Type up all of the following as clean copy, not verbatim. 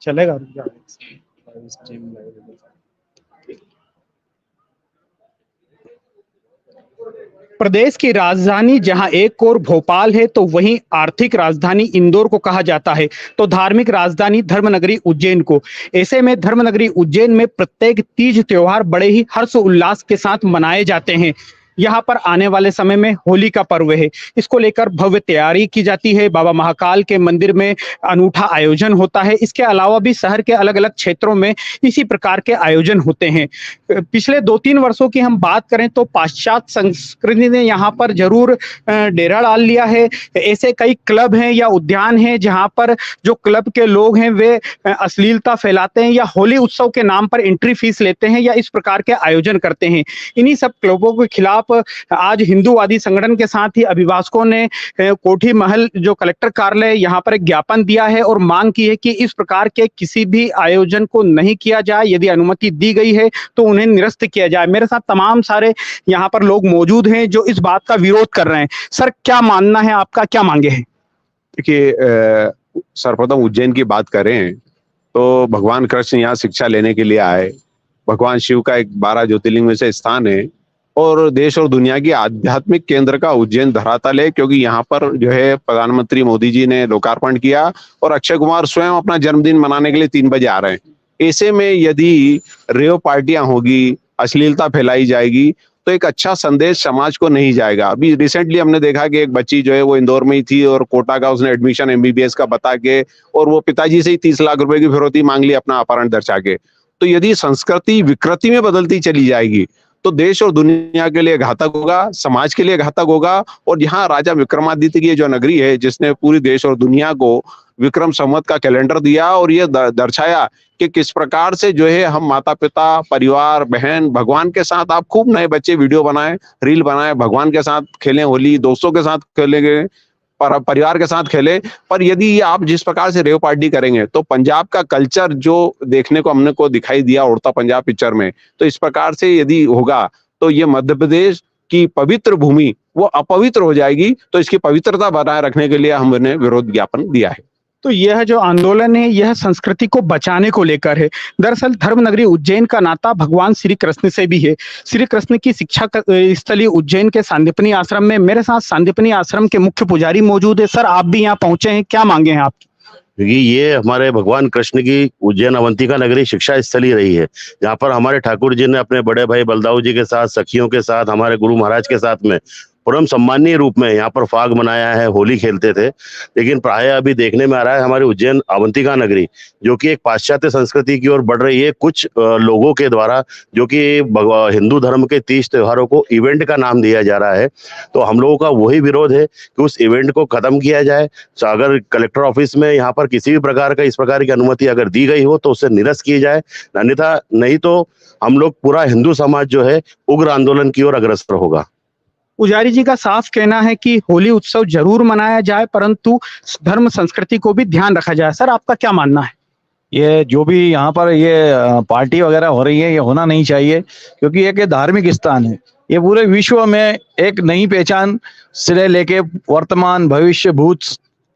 चलेगा, रुक जाओ। प्रदेश की राजधानी जहां एक ओर भोपाल है तो वहीं आर्थिक राजधानी इंदौर को कहा जाता है, तो धार्मिक राजधानी धर्मनगरी उज्जैन को। ऐसे में धर्मनगरी उज्जैन में प्रत्येक तीज त्योहार बड़े ही हर्ष उल्लास के साथ मनाए जाते हैं। यहाँ पर आने वाले समय में होली का पर्व है, इसको लेकर भव्य तैयारी की जाती है। बाबा महाकाल के मंदिर में अनूठा आयोजन होता है। इसके अलावा भी शहर के अलग अलग क्षेत्रों में इसी प्रकार के आयोजन होते हैं। पिछले 2-3 वर्षों की हम बात करें तो पाश्चात्य संस्कृति ने यहाँ पर जरूर डेरा डाल लिया है। ऐसे कई क्लब हैं या उद्यान हैं जहाँ पर जो क्लब के लोग हैं वे अश्लीलता फैलाते हैं या होली उत्सव के नाम पर एंट्री फीस लेते हैं या इस प्रकार के आयोजन करते हैं। इन्हीं सब क्लबों के खिलाफ आज हिंदूवादी संगठन के साथ ही अभिभाषकों ने कोठी महल जो कलेक्टर कार्यालय यहाँ पर एक ज्ञापन दिया है और मांग की है कि इस प्रकार के किसी भी आयोजन को नहीं किया जाए। यदि अनुमति दी गई है तो उन्हें निरस्त किया जाए। मेरे साथ तमाम सारे यहाँ पर लोग मौजूद हैं जो इस बात का विरोध कर रहे हैं। सर, क्या मानना है आपका, क्या मांगे हैं? देखिए, सर्वप्रथम उज्जैन की बात करें तो भगवान कृष्ण यहाँ शिक्षा लेने के लिए आए। भगवान शिव का एक 12 ज्योतिर्लिंग में से स्थान है और देश और दुनिया की आध्यात्मिक केंद्र का उज्जैन धरातल है, क्योंकि यहाँ पर जो है प्रधानमंत्री मोदी जी ने लोकार्पण किया और अक्षय कुमार स्वयं अपना जन्मदिन मनाने के लिए 3 बजे आ रहे हैं। ऐसे में यदि रेव पार्टियां होगी, अश्लीलता फैलाई जाएगी तो एक अच्छा संदेश समाज को नहीं जाएगा। अभी रिसेंटली हमने देखा कि एक बच्ची जो है वो इंदौर में ही थी और कोटा का उसने एडमिशन एमबीबीएस का बता के और वो पिताजी से ही 30 लाख रुपए की फिरौती मांग ली अपना अपहरण दर्शा के। तो यदि संस्कृति विकृति में बदलती चली जाएगी तो देश और दुनिया के लिए घातक होगा, समाज के लिए घातक होगा। और यहाँ राजा विक्रमादित्य की जो नगरी है जिसने पूरी देश और दुनिया को विक्रम संवत का कैलेंडर दिया और ये दर्शाया कि किस प्रकार से जो है हम माता पिता, परिवार, बहन, भगवान के साथ आप खूब नए बच्चे वीडियो बनाएं, रील बनाएं, भगवान के साथ खेलें होली, दोस्तों के साथ खेलेंगे, परिवार के साथ खेले। पर यदि आप जिस प्रकार से रेव पार्टी करेंगे तो पंजाब का कल्चर जो देखने को हमने को दिखाई दिया उड़ता पंजाब पिक्चर में, तो इस प्रकार से यदि होगा तो ये मध्य प्रदेश की पवित्र भूमि वो अपवित्र हो जाएगी। तो इसकी पवित्रता बनाए रखने के लिए हमने विरोध ज्ञापन दिया है। तो यह जो आंदोलन है यह संस्कृति को बचाने को लेकर है। दरअसल धर्मनगरी उज्जैन का नाता भगवान श्री कृष्ण से भी है। श्री कृष्ण की शिक्षा स्थली उज्जैन के सांदीपनी आश्रम में मेरे साथ सांदीपनी आश्रम के मुख्य पुजारी मौजूद है। सर, आप भी यहाँ पहुंचे हैं, क्या मांगे हैं आपकी? क्योंकि ये हमारे भगवान कृष्ण की उज्जैन अवंतिका नगरी शिक्षा स्थली रही है, जहाँ पर हमारे ठाकुर जी ने अपने बड़े भाई बलदाऊ जी के साथ, सखियों के साथ, हमारे गुरु महाराज के साथ में परम सम्मानीय रूप में यहाँ पर फाग मनाया है, होली खेलते थे। लेकिन प्राय अभी देखने में आ रहा है हमारी उज्जैन अवंतिका नगरी जो कि एक पाश्चात्य संस्कृति की ओर बढ़ रही है कुछ लोगों के द्वारा, जो कि हिंदू धर्म के 30 त्योहारों को इवेंट का नाम दिया जा रहा है। तो हम लोगों का वही विरोध है कि उस इवेंट को खत्म किया जाए। तो अगर कलेक्टर ऑफिस में यहाँ पर किसी भी प्रकार का इस प्रकार की अनुमति अगर दी गई हो तो उसे निरस्त की जाए, अन्यथा नहीं तो हम लोग पूरा हिंदू समाज जो है उग्र आंदोलन की ओर अग्रसर होगा। पुजारी जी का साफ कहना है कि होली उत्सव जरूर मनाया जाए परंतु धर्म संस्कृति को भी ध्यान रखा जाए। सर, आपका क्या मानना है? ये जो भी यहाँ पर ये पार्टी वगैरह हो रही है ये होना नहीं चाहिए, क्योंकि एक धार्मिक स्थान है। ये पूरे विश्व में एक नई पहचान से लेके वर्तमान, भविष्य, भूत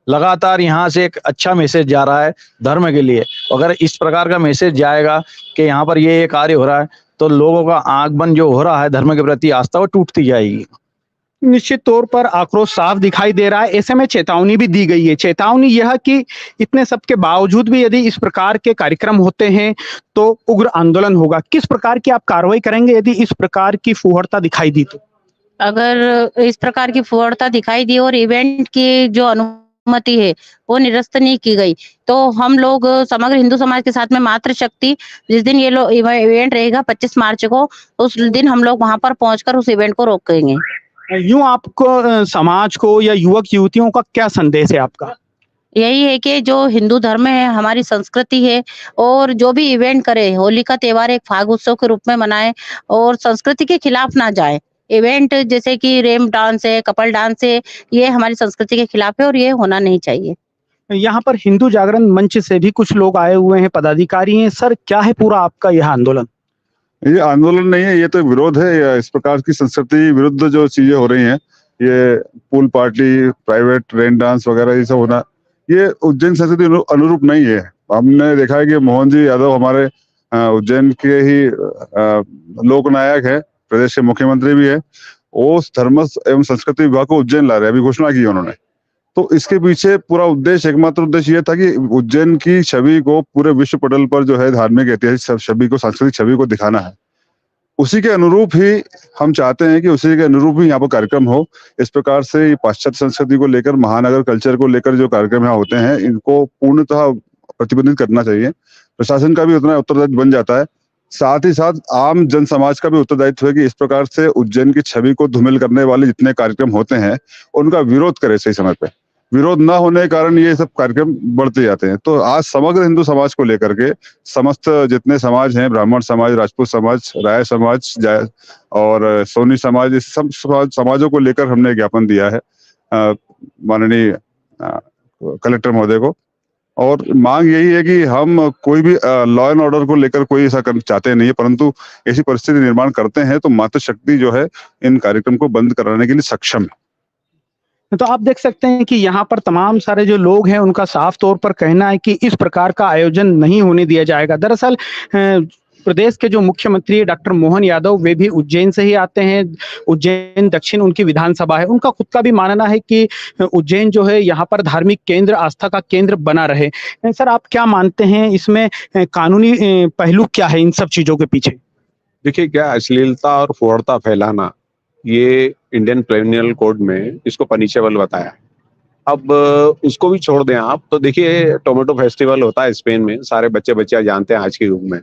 लगातार यहाँ से एक अच्छा मैसेज जा रहा है धर्म के लिए। अगर इस प्रकार का मैसेज जाएगा कि यहाँ पर ये कार्य हो रहा है तो लोगों का आंख बंद जो हो रहा है धर्म के प्रति आस्था वो टूटती जाएगी। निश्चित तौर पर आक्रोश साफ दिखाई दे रहा है। ऐसे में चेतावनी भी दी गई है। चेतावनी यह कि इतने सब के बावजूद भी यदि इस प्रकार के कार्यक्रम होते हैं तो उग्र आंदोलन होगा। किस प्रकार की आप कार्रवाई करेंगे यदि इस प्रकार की फुहड़ता दिखाई दी तो? अगर इस प्रकार की फुहड़ता दिखाई दी और इवेंट की जो अनुमति है वो निरस्त नहीं की गई तो हम लोग समग्र हिंदू समाज के साथ में मातृशक्ति, जिस दिन ये इवेंट रहेगा 25 मार्च को, उस दिन हम लोग वहां पर पहुंचकर उस इवेंट को रोकेंगे। यूं आपको समाज को या युवक युवतियों का क्या संदेश है आपका? यही है कि जो हिंदू धर्म है, हमारी संस्कृति है, और जो भी इवेंट करे, होली का त्योहार एक फाग उत्सव के रूप में मनाए और संस्कृति के खिलाफ ना जाए। इवेंट जैसे कि रेम डांस है, कपल डांस है, ये हमारी संस्कृति के खिलाफ है और ये होना नहीं चाहिए। यहाँ पर हिंदू जागरण मंच से भी कुछ लोग आए हुए हैं, पदाधिकारी हैं। सर, क्या है पूरा आपका यह आंदोलन? ये आंदोलन नहीं है, ये तो विरोध है। या इस प्रकार की संस्कृति विरुद्ध जो चीजें हो रही हैं, ये pool party, private rain dance वगैरह ये सब होना, ये उज्जैन संस्कृति अनुरूप नहीं है। हमने देखा है कि मोहन जी यादव हमारे उज्जैन के ही लोकनायक है, प्रदेश के मुख्यमंत्री भी है। वो धर्म एवं संस्कृति विभाग को उज्जैन ला रहे हैं, अभी घोषणा की उन्होंने। तो इसके पीछे पूरा उद्देश्य, एकमात्र उद्देश्य ये था कि उज्जैन की छवि को पूरे विश्व पटल पर जो है धार्मिक ऐतिहासिक छवि को, सांस्कृतिक छवि को दिखाना है। उसी के अनुरूप ही हम चाहते हैं कि उसी के अनुरूप ही यहाँ पर कार्यक्रम हो। इस प्रकार से पाश्चात्य संस्कृति को लेकर, महानगर कल्चर को लेकर जो कार्यक्रम यहाँ होते हैं, इनको पूर्णतः प्रतिबंधित करना चाहिए। प्रशासन का भी उतना उत्तरदायित्व बन जाता है। साथ ही साथ आम जन समाज का भी उत्तरदायित्व है कि इस प्रकार से उज्जैन की छवि को धूमिल करने वाले जितने कार्यक्रम होते हैं उनका विरोध करे सही समय पे। विरोध न होने के कारण ये सब कार्यक्रम बढ़ते जाते हैं। तो आज समग्र हिंदू समाज को लेकर के समस्त जितने समाज हैं, ब्राह्मण समाज, राजपूत समाज, राय समाज और सोनी समाज, इस सब समाजों को लेकर हमने ज्ञापन दिया है माननीय कलेक्टर महोदय को। और मांग यही है कि हम कोई भी लॉ एंड ऑर्डर को लेकर कोई ऐसा चाहते नहीं है, परंतु ऐसी परिस्थिति निर्माण करते हैं तो मातृशक्ति जो है इन कार्यक्रम को बंद कराने के लिए सक्षम है। तो आप देख सकते हैं कि यहाँ पर तमाम सारे जो लोग हैं उनका साफ तौर पर कहना है कि इस प्रकार का आयोजन नहीं होने दिया जाएगा। दरअसल प्रदेश के जो मुख्यमंत्री डॉक्टर मोहन यादव, वे भी उज्जैन से ही आते हैं। उज्जैन दक्षिण उनकी विधानसभा है। उनका खुद का भी मानना है कि उज्जैन जो है यहाँ पर धार्मिक केंद्र, आस्था का केंद्र बना रहे। सर, आप क्या मानते हैं, इसमें कानूनी पहलू क्या है इन सब चीजों के पीछे? देखिए, क्या अश्लीलता और फुहड़ता फैलाना, ये इंडियन पेनल कोड में इसको पनिशेबल बताया है। अब उसको भी छोड़ दें आप, तो देखिए टोमेटो फेस्टिवल होता है स्पेन में, सारे बच्चे बच्चियां जानते हैं आज के युग में।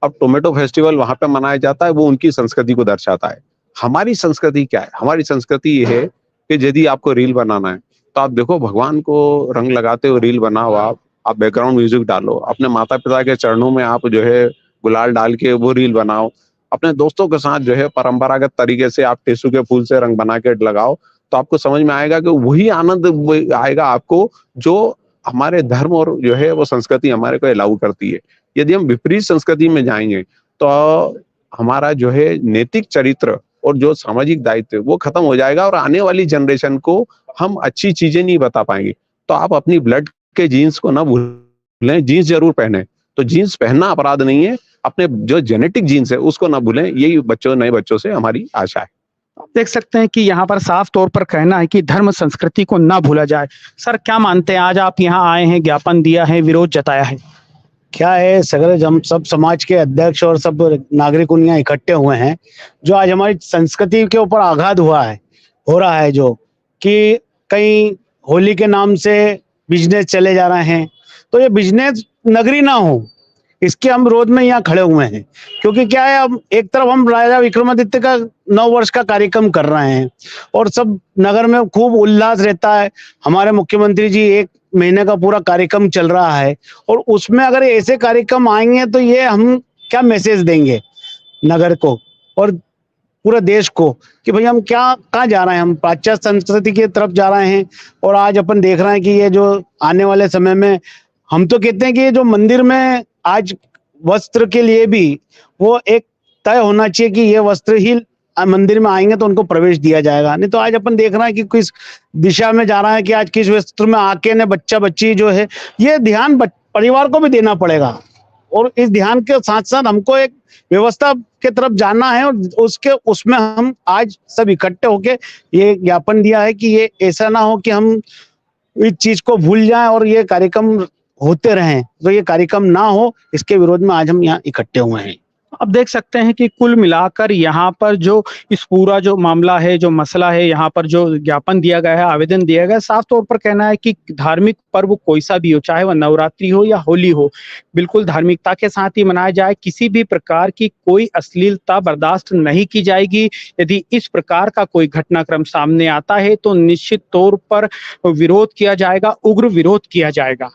अब टोमेटो फेस्टिवल वहां पे मनाया जाता है, वो उनकी संस्कृति को दर्शाता है। हमारी संस्कृति क्या है? हमारी संस्कृति ये है कि यदि आपको रील बनाना है तो आप देखो, भगवान को रंग लगाते हो रील बनाओ, आप बैकग्राउंड म्यूजिक डालो, अपने माता पिता के चरणों में आप जो है गुलाल डाल के वो रील बनाओ, अपने दोस्तों के साथ जो है परंपरागत तरीके से आप टेसू के फूल से रंग बना के लगाओ, तो आपको समझ में आएगा कि वही आनंद आएगा आपको जो हमारे धर्म और जो है वो संस्कृति हमारे को अलाउ करती है। यदि हम विपरीत संस्कृति में जाएंगे तो हमारा जो है नैतिक चरित्र और जो सामाजिक दायित्व वो खत्म हो जाएगा और आने वाली जनरेशन को हम अच्छी चीजें नहीं बता पाएंगे। तो आप अपनी ब्लड के जीन्स को ना भूलें, जीन्स जरूर पहने। तो जीन्स पहनना अपराध नहीं है, अपने जो जेनेटिक जीन्स है उसको ना भूलें। यही नए बच्चों से हमारी आशा है। आप देख सकते हैं कि यहाँ पर साफ तौर पर कहना है कि धर्म संस्कृति को ना भूला जाए। सर, क्या मानते हैं, आज आप यहाँ आए हैं, ज्ञापन दिया है, विरोध जताया है? क्या है, सगले हम सब समाज के अध्यक्ष और सब नागरिक यहाँ इकट्ठे हुए हैं। जो आज हमारी संस्कृति के ऊपर आघात हो रहा है, जो कि कहीं होली के नाम से बिजनेस चले जा रहे हैं, तो ये बिजनेस नगरी ना हो, इसके हम विरोध में यहाँ खड़े हुए हैं। क्योंकि क्या है, अब एक तरफ हम राजा विक्रमादित्य का 9 वर्ष का कार्यक्रम कर रहे हैं और सब नगर में खूब उल्लास रहता है। हमारे मुख्यमंत्री जी 1 महीने का पूरा कार्यक्रम चल रहा है और उसमें अगर ऐसे कार्यक्रम आएंगे तो ये हम क्या मैसेज देंगे नगर को और पूरे देश को कि भाई हम कहाँ जा रहे हैं, हम पाश्चात्य संस्कृति की तरफ जा रहे हैं। और आज अपन देख रहे हैं कि ये जो आने वाले समय में, हम तो कहते हैं कि ये जो मंदिर में आज वस्त्र के लिए भी वो एक तय होना चाहिए कि ये वस्त्र ही मंदिर में आएंगे तो उनको प्रवेश दिया जाएगा। नहीं तो आज अपन देख रहे हैं कि किस दिशा में जा रहा है कि आज किस वस्त्र में आके ने बच्चा बच्ची जो है, ये ध्यान परिवार को भी देना पड़ेगा। और इस ध्यान के साथ साथ हमको एक व्यवस्था के तरफ जाना है और उसमें हम आज सब इकट्ठे होके ये ज्ञापन दिया है कि ये ऐसा ना हो कि हम इस चीज को भूल जाएं और ये कार्यक्रम होते रहें। तो ये कार्यक्रम ना हो, इसके विरोध में आज हम यहाँ इकट्ठे हुए हैं। अब देख सकते हैं कि कुल मिलाकर यहाँ पर जो इस पूरा जो मामला है, जो मसला है, यहाँ पर जो ज्ञापन दिया गया है, आवेदन दिया गया है, साफ तौर पर कहना है कि धार्मिक पर्व कोई सा भी हो, चाहे वह नवरात्रि हो या होली हो, बिल्कुल धार्मिकता के साथ ही मनाया जाए। किसी भी प्रकार की कोई अश्लीलता बर्दाश्त नहीं की जाएगी। यदि इस प्रकार का कोई घटनाक्रम सामने आता है तो निश्चित तौर पर विरोध किया जाएगा, उग्र विरोध किया जाएगा।